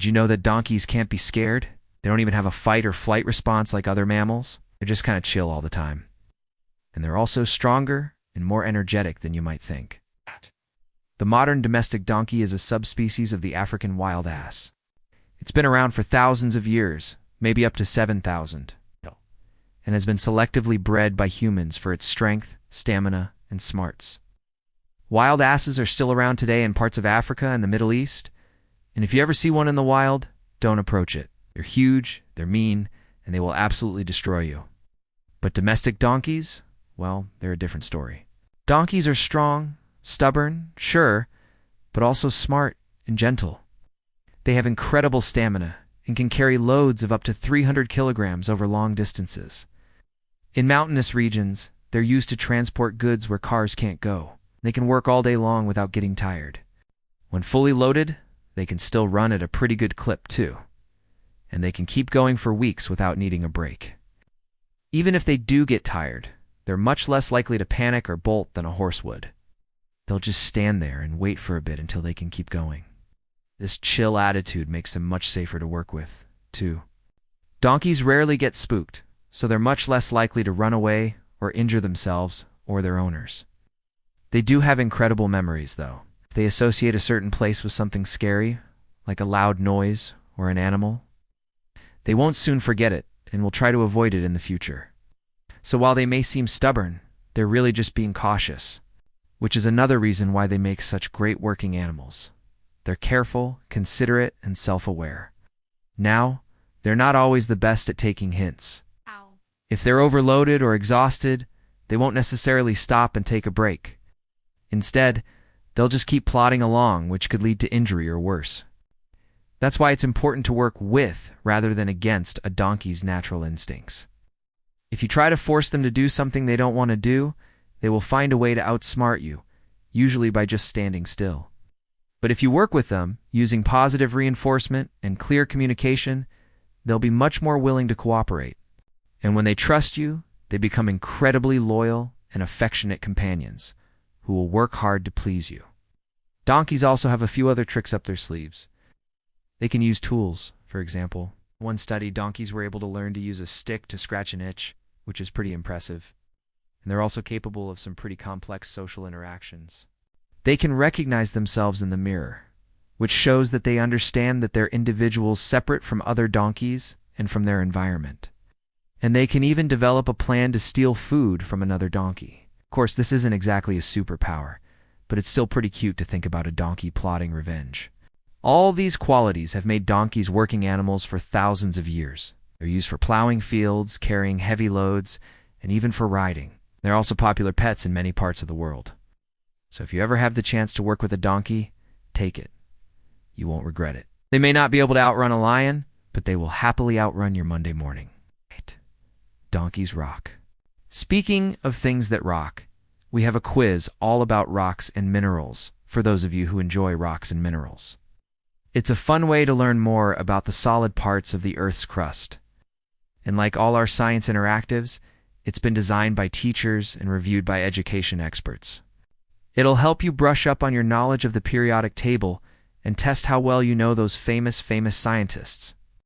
did you know that donkeys can't be scared? They don't even have a fight or flight response like other mammals. They're just kind of chill all the time. And they're also stronger and more energetic than you might think. The modern domestic donkey is a subspecies of the African wild ass. It's been around for thousands of years, maybe up to 7,000, and has been selectively bred by humans for its strength, stamina, and smarts. Wild asses are still around today in parts of Africa and the Middle East, and if you ever see one in the wild, don't approach it. They're huge, they're mean, and they will absolutely destroy you. But domestic donkeys, well, they're a different story. Donkeys are strong, stubborn, sure, but also smart and gentle. They have incredible stamina and can carry loads of up to 300 kilograms over long distances. In mountainous regions, they're used to transport goods where cars can't go. They can work all day long without getting tired. When fully loaded, they can still run at a pretty good clip too. And they can keep going for weeks without needing a break. Even if they do get tired, they're much less likely to panic or bolt than a horse would. They'll just stand there and wait for a bit until they can keep going. This chill attitude makes them much safer to work with, too. Donkeys rarely get spooked, so they're much less likely to run away or injure themselves or their owners. They do have incredible memories, though. If they associate a certain place with something scary, like a loud noise or an animal, they won't soon forget it and will try to avoid it in the future. So while they may seem stubborn, they're really just being cautious, which is another reason why they make such great working animals. They're careful, considerate, and self-aware. Now, they're not always the best at taking hints. If they're overloaded or exhausted, they won't necessarily stop and take a break. Instead, they'll just keep plodding along, which could lead to injury or worse. That's why it's important to work with rather than against a donkey's natural instincts. If you try to force them to do something they don't want to do, they will find a way to outsmart you, usually by just standing still. But if you work with them, using positive reinforcement and clear communication, they'll be much more willing to cooperate. And when they trust you, they become incredibly loyal and affectionate companions who will work hard to please you. Donkeys also have a few other tricks up their sleeves. They can use tools, for example. In one study, donkeys were able to learn to use a stick to scratch an itch, which is pretty impressive. And they're also capable of some pretty complex social interactions. They can recognize themselves in the mirror, which shows that they understand that they're individuals separate from other donkeys and from their environment. And they can even develop a plan to steal food from another donkey. Of course, this isn't exactly a superpower, but it's still pretty cute to think about a donkey plotting revenge. All these qualities have made donkeys working animals for thousands of years. They're used for plowing fields, carrying heavy loads, and even for riding. They're also popular pets in many parts of the world. So if you ever have the chance to work with a donkey, take it. You won't regret it. They may not be able to outrun a lion, but they will happily outrun your Monday morning. Donkeys rock. Speaking of things that rock, we have a quiz all about rocks and minerals for those of you who enjoy rocks and minerals. It's a fun way to learn more about the solid parts of the Earth's crust. And like all our science interactives, it's been designed by teachers and reviewed by education experts. It'll help you brush up on your knowledge of the periodic table and test how well you know those famous scientists.